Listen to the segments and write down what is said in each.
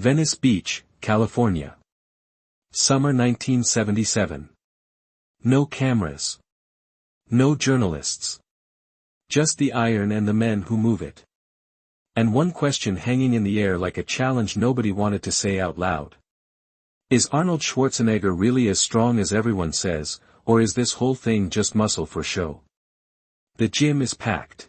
Venice Beach, California. Summer 1977. No cameras. No journalists. Just the iron and the men who move it. And one question hanging in the air like a challenge nobody wanted to say out loud. Is Arnold Schwarzenegger really as strong as everyone says, or is this whole thing just muscle for show? The gym is packed.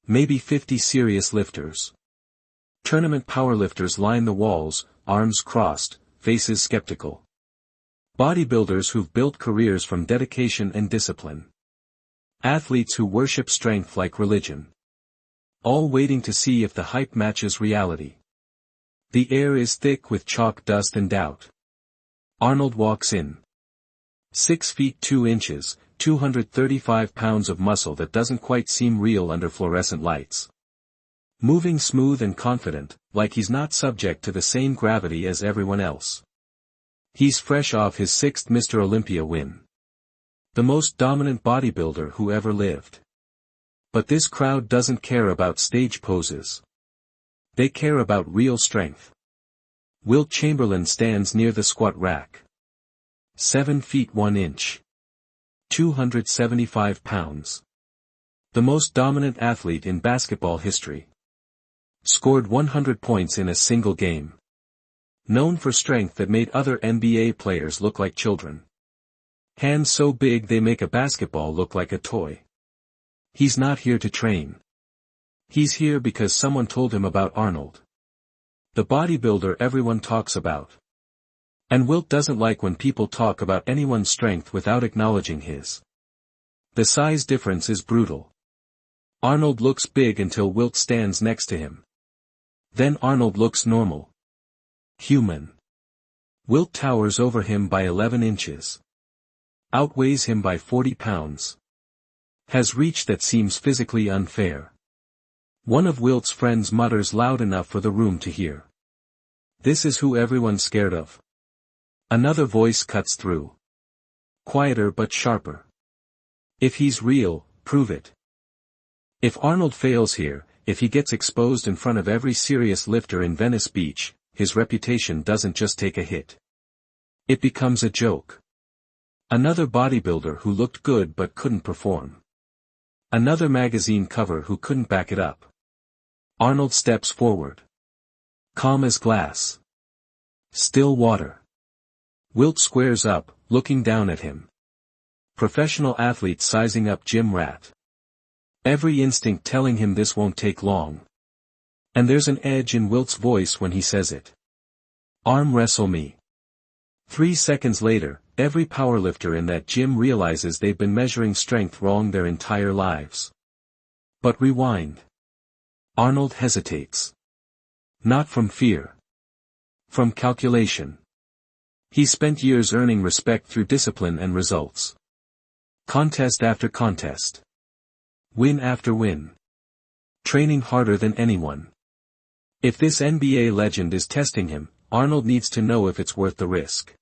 Maybe 50 serious lifters. Tournament powerlifters line the walls, arms crossed, faces skeptical. Bodybuilders who've built careers from dedication and discipline. Athletes who worship strength like religion. All waiting to see if the hype matches reality. The air is thick with chalk dust and doubt. Arnold walks in. 6 feet 2 inches, 235 pounds of muscle that doesn't quite seem real under fluorescent lights. Moving smooth and confident, like he's not subject to the same gravity as everyone else. He's fresh off his 6th Mr. Olympia win. The most dominant bodybuilder who ever lived. But this crowd doesn't care about stage poses. They care about real strength. Wilt Chamberlain stands near the squat rack. 7 feet 1 inch. 275 pounds. The most dominant athlete in basketball history. Scored 100 points in a single game. Known for strength that made other NBA players look like children. Hands so big they make a basketball look like a toy. He's not here to train. He's here because someone told him about Arnold. The bodybuilder everyone talks about. And Wilt doesn't like when people talk about anyone's strength without acknowledging his. The size difference is brutal. Arnold looks big until Wilt stands next to him. Then Arnold looks normal. Human. Wilt towers over him by 11 inches. Outweighs him by 40 pounds. Has reach that seems physically unfair. One of Wilt's friends mutters loud enough for the room to hear. This is who everyone's scared of. Another voice cuts through. Quieter but sharper. If he's real, prove it. If Arnold fails here, if he gets exposed in front of every serious lifter in Venice Beach, his reputation doesn't just take a hit. It becomes a joke. Another bodybuilder who looked good but couldn't perform. Another magazine cover who couldn't back it up. Arnold steps forward. Calm as glass. Still water. Wilt squares up, looking down at him. Professional athlete sizing up gym rat. Every instinct telling him this won't take long. And there's an edge in Wilt's voice when he says it. Arm wrestle me. 3 seconds later, every powerlifter in that gym realizes they've been measuring strength wrong their entire lives. But rewind. Arnold hesitates. Not from fear. From calculation. He spent years earning respect through discipline and results. Contest after contest. Win after win. Training harder than anyone. If this NBA legend is testing him, Arnold needs to know if it's worth the risk.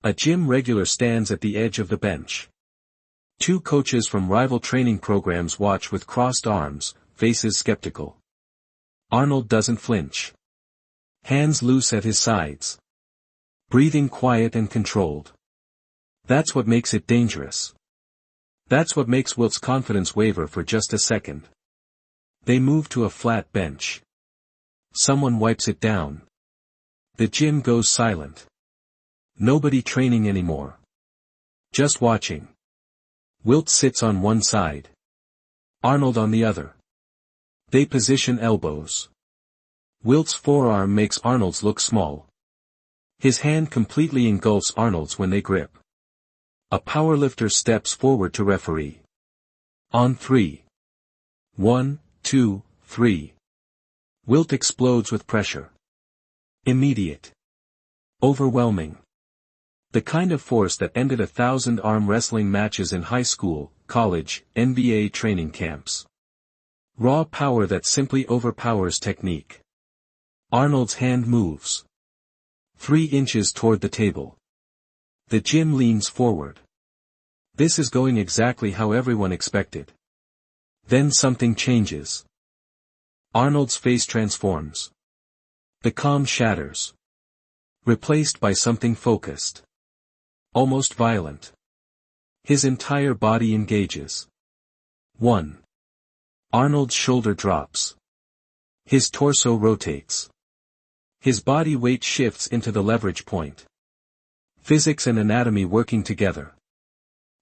A gym regular stands at the edge of the bench. 2 coaches from rival training programs watch with crossed arms, faces skeptical. Arnold doesn't flinch. Hands loose at his sides. Breathing quiet and controlled. That's what makes it dangerous. That's what makes Wilt's confidence waver for just a second. They move to a flat bench. Someone wipes it down. The gym goes silent. Nobody training anymore. Just watching. Wilt sits on one side. Arnold on the other. They position elbows. Wilt's forearm makes Arnold's look small. His hand completely engulfs Arnold's when they grip. A powerlifter steps forward to referee. On 3. 1, 2, 3. Wilt explodes with pressure. Immediate. Overwhelming. The kind of force that ended 1,000 arm wrestling matches in high school, college, NBA training camps. Raw power that simply overpowers technique. Arnold's hand moves. 3 inches toward the table. The gym leans forward. This is going exactly how everyone expected. Then something changes. Arnold's face transforms. The calm shatters. Replaced by something focused. Almost violent. His entire body engages. 1. Arnold's shoulder drops. His torso rotates. His body weight shifts into the leverage point. Physics and anatomy working together.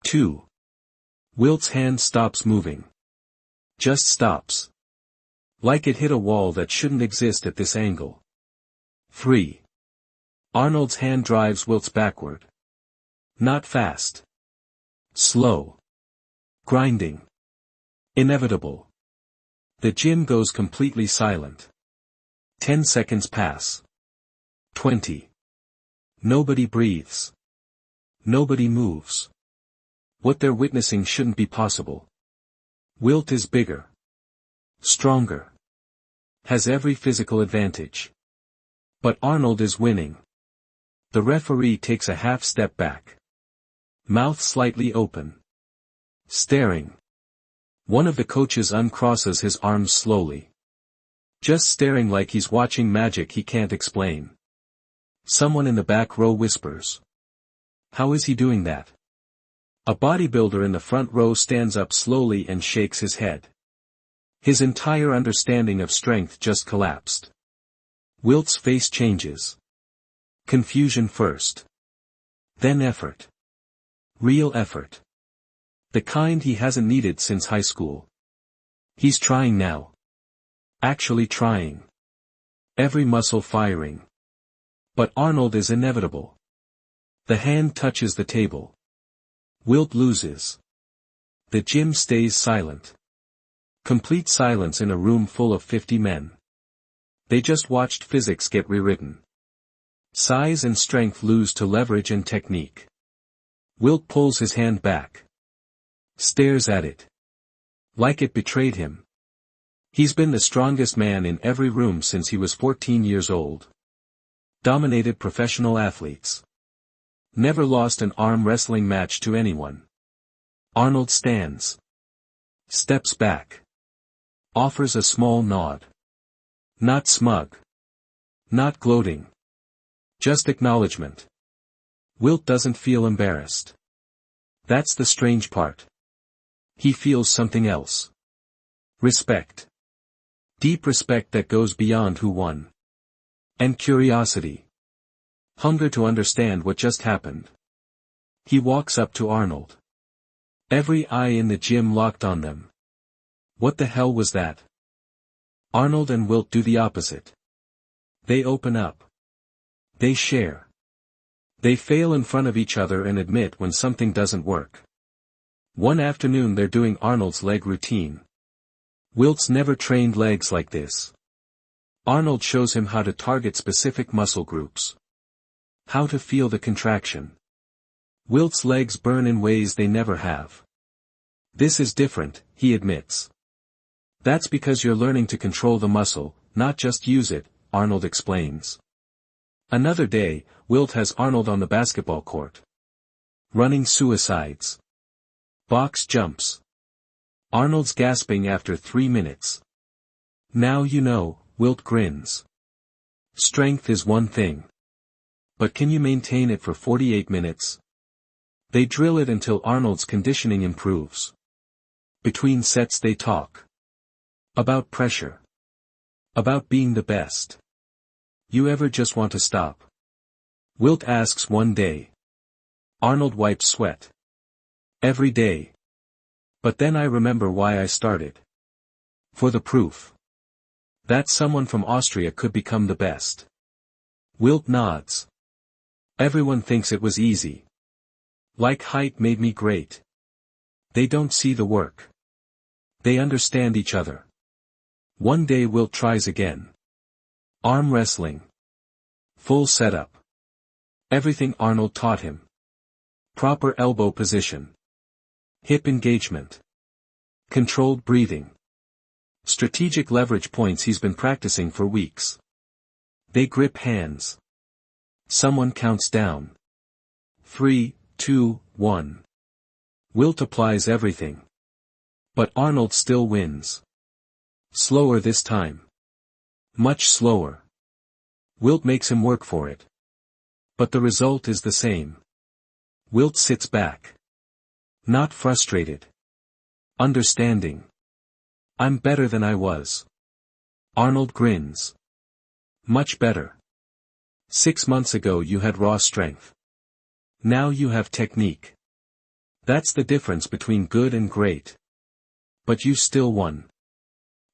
2. Wilt's hand stops moving. Just stops. Like it hit a wall that shouldn't exist at this angle. 3. Arnold's hand drives Wilt's backward. Not fast. Slow. Grinding. Inevitable. The gym goes completely silent. 10 seconds pass. 20. Nobody breathes. Nobody moves. What they're witnessing shouldn't be possible. Wilt is bigger. Stronger. Has every physical advantage. But Arnold is winning. The referee takes a half step back. Mouth slightly open. Staring. One of the coaches uncrosses his arms slowly. Just staring like he's watching magic he can't explain. Someone in the back row whispers. How is he doing that? A bodybuilder in the front row stands up slowly and shakes his head. His entire understanding of strength just collapsed. Wilt's face changes. Confusion first. Then effort. Real effort. The kind he hasn't needed since high school. He's trying now. Actually trying. Every muscle firing. But Arnold is inevitable. The hand touches the table. Wilt loses. The gym stays silent. Complete silence in a room full of 50 men. They just watched physics get rewritten. Size and strength lose to leverage and technique. Wilt pulls his hand back. Stares at it. Like it betrayed him. He's been the strongest man in every room since he was 14 years old. Dominated professional athletes. Never lost an arm wrestling match to anyone. Arnold stands. Steps back. Offers a small nod. Not smug. Not gloating. Just acknowledgement. Wilt doesn't feel embarrassed. That's the strange part. He feels something else. Respect. Deep respect that goes beyond who won. And curiosity. Hunger to understand what just happened. He walks up to Arnold. Every eye in the gym locked on them. What the hell was that? Arnold and Wilt do the opposite. They open up. They share. They fail in front of each other and admit when something doesn't work. One afternoon they're doing Arnold's leg routine. Wilt's never trained legs like this. Arnold shows him how to target specific muscle groups. How to feel the contraction. Wilt's legs burn in ways they never have. This is different, he admits. That's because you're learning to control the muscle, not just use it, Arnold explains. Another day, Wilt has Arnold on the basketball court. Running suicides. Box jumps. Arnold's gasping after 3 minutes. Now you know, Wilt grins. Strength is one thing. But can you maintain it for 48 minutes? They drill it until Arnold's conditioning improves. Between sets they talk. About pressure. About being the best. You ever just want to stop? Wilt asks one day. Arnold wipes sweat. Every day. But then I remember why I started. For the proof. That someone from Austria could become the best. Wilt nods. Everyone thinks it was easy. Like height made me great. They don't see the work. They understand each other. One day Wilt tries again. Arm wrestling. Full setup. Everything Arnold taught him. Proper elbow position. Hip engagement. Controlled breathing. Strategic leverage points he's been practicing for weeks. They grip hands. Someone counts down. 3, 2, 1. Wilt applies everything. But Arnold still wins. Slower this time. Much slower. Wilt makes him work for it. But the result is the same. Wilt sits back. Not frustrated. Understanding. I'm better than I was. Arnold grins. Much better. 6 months ago you had raw strength. Now you have technique. That's the difference between good and great. But you still won.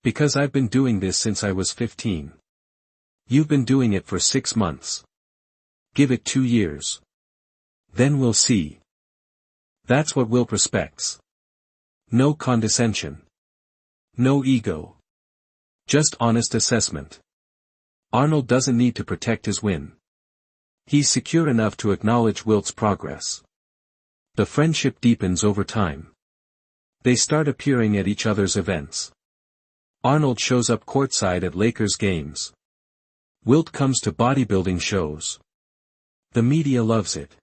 Because I've been doing this since I was 15. You've been doing it for 6 months. Give it 2 years. Then we'll see. That's what Wilt respects. No condescension. No ego. Just honest assessment. Arnold doesn't need to protect his win. He's secure enough to acknowledge Wilt's progress. The friendship deepens over time. They start appearing at each other's events. Arnold shows up courtside at Lakers games. Wilt comes to bodybuilding shows. The media loves it.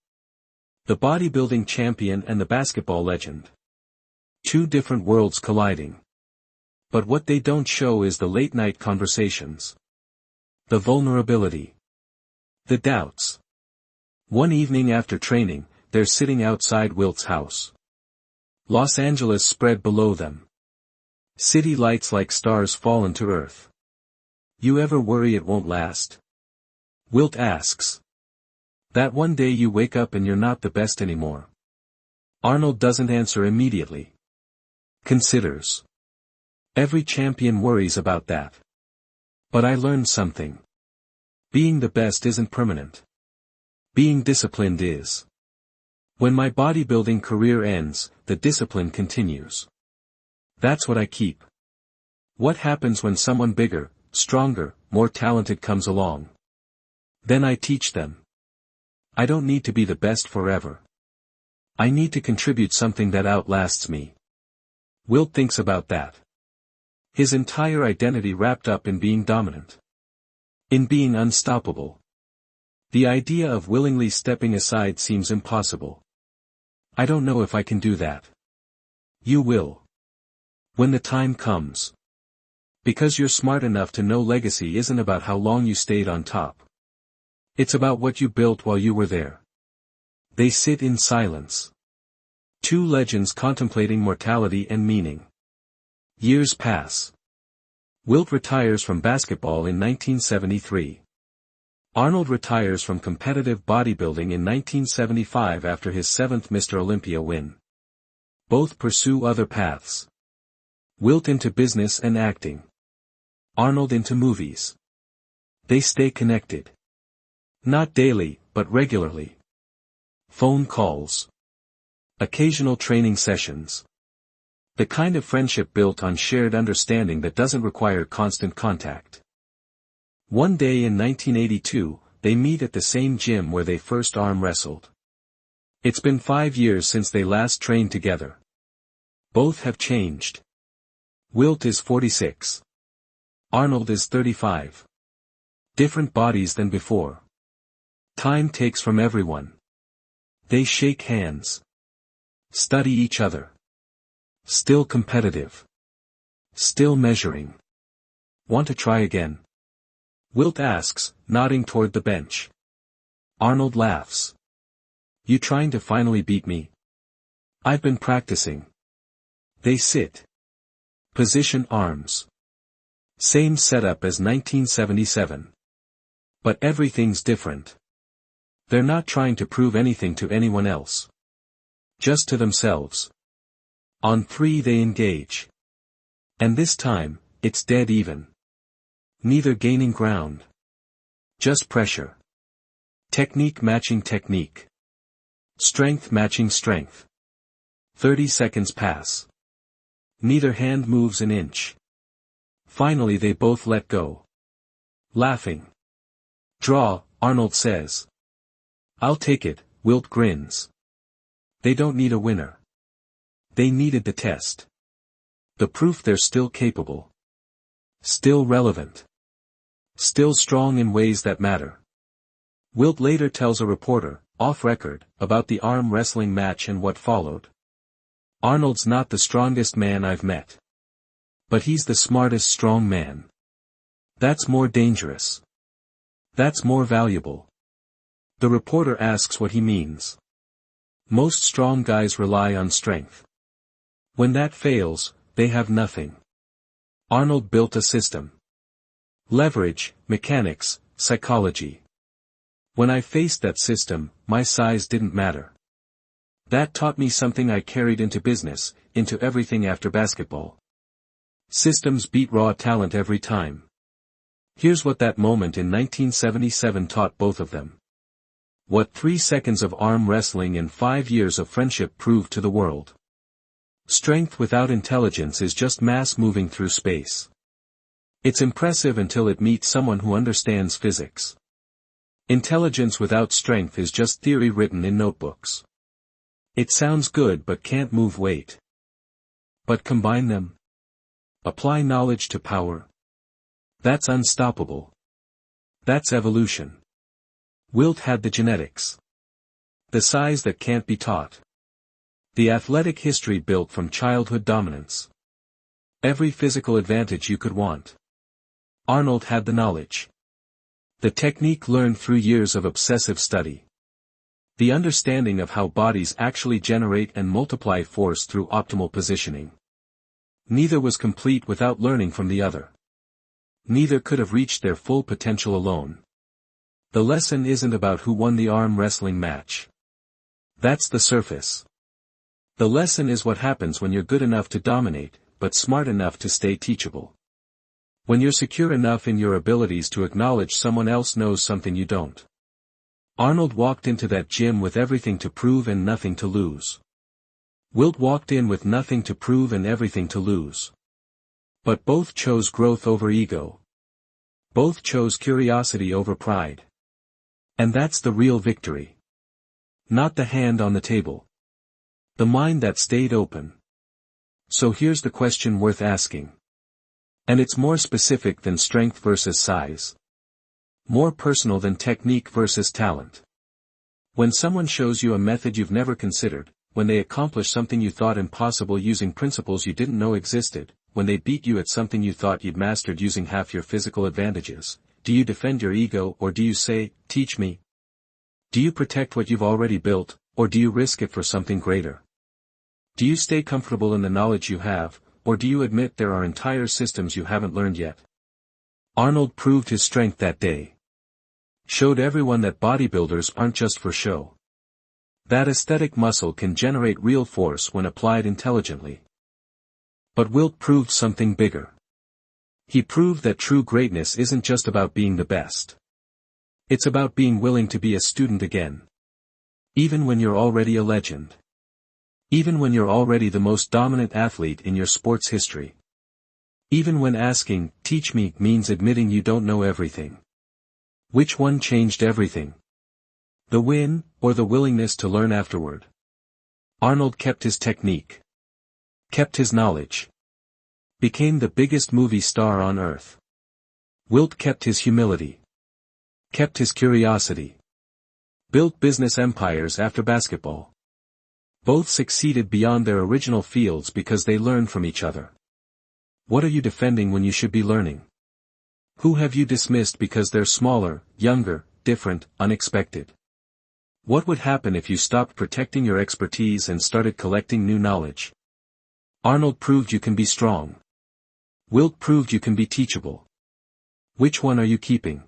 The bodybuilding champion and the basketball legend. 2 different worlds colliding. But what they don't show is the late-night conversations. The vulnerability. The doubts. One evening after training, they're sitting outside Wilt's house. Los Angeles spread below them. City lights like stars fallen to earth. You ever worry it won't last? Wilt asks. That one day you wake up and you're not the best anymore. Arnold doesn't answer immediately. Considers. Every champion worries about that. But I learned something. Being the best isn't permanent. Being disciplined is. When my bodybuilding career ends, the discipline continues. That's what I keep. What happens when someone bigger, stronger, more talented comes along? Then I teach them. I don't need to be the best forever. I need to contribute something that outlasts me. Wilt thinks about that. His entire identity wrapped up in being dominant. In being unstoppable. The idea of willingly stepping aside seems impossible. I don't know if I can do that. You will. When the time comes. Because you're smart enough to know legacy isn't about how long you stayed on top. It's about what you built while you were there. They sit in silence. 2 legends contemplating mortality and meaning. Years pass. Wilt retires from basketball in 1973. Arnold retires from competitive bodybuilding in 1975 after his 7th Mr. Olympia win. Both pursue other paths. Wilt into business and acting. Arnold into movies. They stay connected. Not daily, but regularly. Phone calls. Occasional training sessions. The kind of friendship built on shared understanding that doesn't require constant contact. One day in 1982, they meet at the same gym where they first arm wrestled. It's been 5 years since they last trained together. Both have changed. Wilt is 46. Arnold is 35. Different bodies than before. Time takes from everyone. They shake hands. Study each other. Still competitive. Still measuring. Want to try again? Wilt asks, nodding toward the bench. Arnold laughs. You trying to finally beat me? I've been practicing. They sit. Position arms. Same setup as 1977. But everything's different. They're not trying to prove anything to anyone else. Just to themselves. On 3 they engage. And this time, it's dead even. Neither gaining ground. Just pressure. Technique matching technique. Strength matching strength. 30 seconds pass. Neither hand moves an inch. Finally they both let go. Laughing. Draw, Arnold says. I'll take it, Wilt grins. They don't need a winner. They needed the test. The proof they're still capable. Still relevant. Still strong in ways that matter. Wilt later tells a reporter, off record, about the arm wrestling match and what followed. Arnold's not the strongest man I've met. But he's the smartest strong man. That's more dangerous. That's more valuable. The reporter asks what he means. Most strong guys rely on strength. When that fails, they have nothing. Arnold built a system. Leverage, mechanics, psychology. When I faced that system, my size didn't matter. That taught me something I carried into business, into everything after basketball. Systems beat raw talent every time. Here's what that moment in 1977 taught both of them. What 3 seconds of arm wrestling and 5 years of friendship proved to the world. Strength without intelligence is just mass moving through space. It's impressive until it meets someone who understands physics. Intelligence without strength is just theory written in notebooks. It sounds good but can't move weight. But combine them. Apply knowledge to power. That's unstoppable. That's evolution. Wilt had the genetics. The size that can't be taught. The athletic history built from childhood dominance. Every physical advantage you could want. Arnold had the knowledge. The technique learned through years of obsessive study. The understanding of how bodies actually generate and multiply force through optimal positioning. Neither was complete without learning from the other. Neither could have reached their full potential alone. The lesson isn't about who won the arm wrestling match. That's the surface. The lesson is what happens when you're good enough to dominate, but smart enough to stay teachable. When you're secure enough in your abilities to acknowledge someone else knows something you don't. Arnold walked into that gym with everything to prove and nothing to lose. Wilt walked in with nothing to prove and everything to lose. But both chose growth over ego. Both chose curiosity over pride. And that's the real victory. Not the hand on the table. The mind that stayed open. So here's the question worth asking. And it's more specific than strength versus size. More personal than technique versus talent. When someone shows you a method you've never considered, when they accomplish something you thought impossible using principles you didn't know existed, when they beat you at something you thought you'd mastered using half your physical advantages, do you defend your ego or do you say, teach me? Do you protect what you've already built, or do you risk it for something greater? Do you stay comfortable in the knowledge you have, or do you admit there are entire systems you haven't learned yet? Arnold proved his strength that day. Showed everyone that bodybuilders aren't just for show. That aesthetic muscle can generate real force when applied intelligently. But Wilt proved something bigger. He proved that true greatness isn't just about being the best. It's about being willing to be a student again. Even when you're already a legend. Even when you're already the most dominant athlete in your sport's history. Even when asking, teach me, means admitting you don't know everything. Which one changed everything? The win, or the willingness to learn afterward? Arnold kept his technique. Kept his knowledge. Became the biggest movie star on earth. Wilt kept his humility. Kept his curiosity. Built business empires after basketball. Both succeeded beyond their original fields because they learned from each other. What are you defending when you should be learning? Who have you dismissed because they're smaller, younger, different, unexpected? What would happen if you stopped protecting your expertise and started collecting new knowledge? Arnold proved you can be strong. Wilt proved you can be teachable. Which one are you keeping?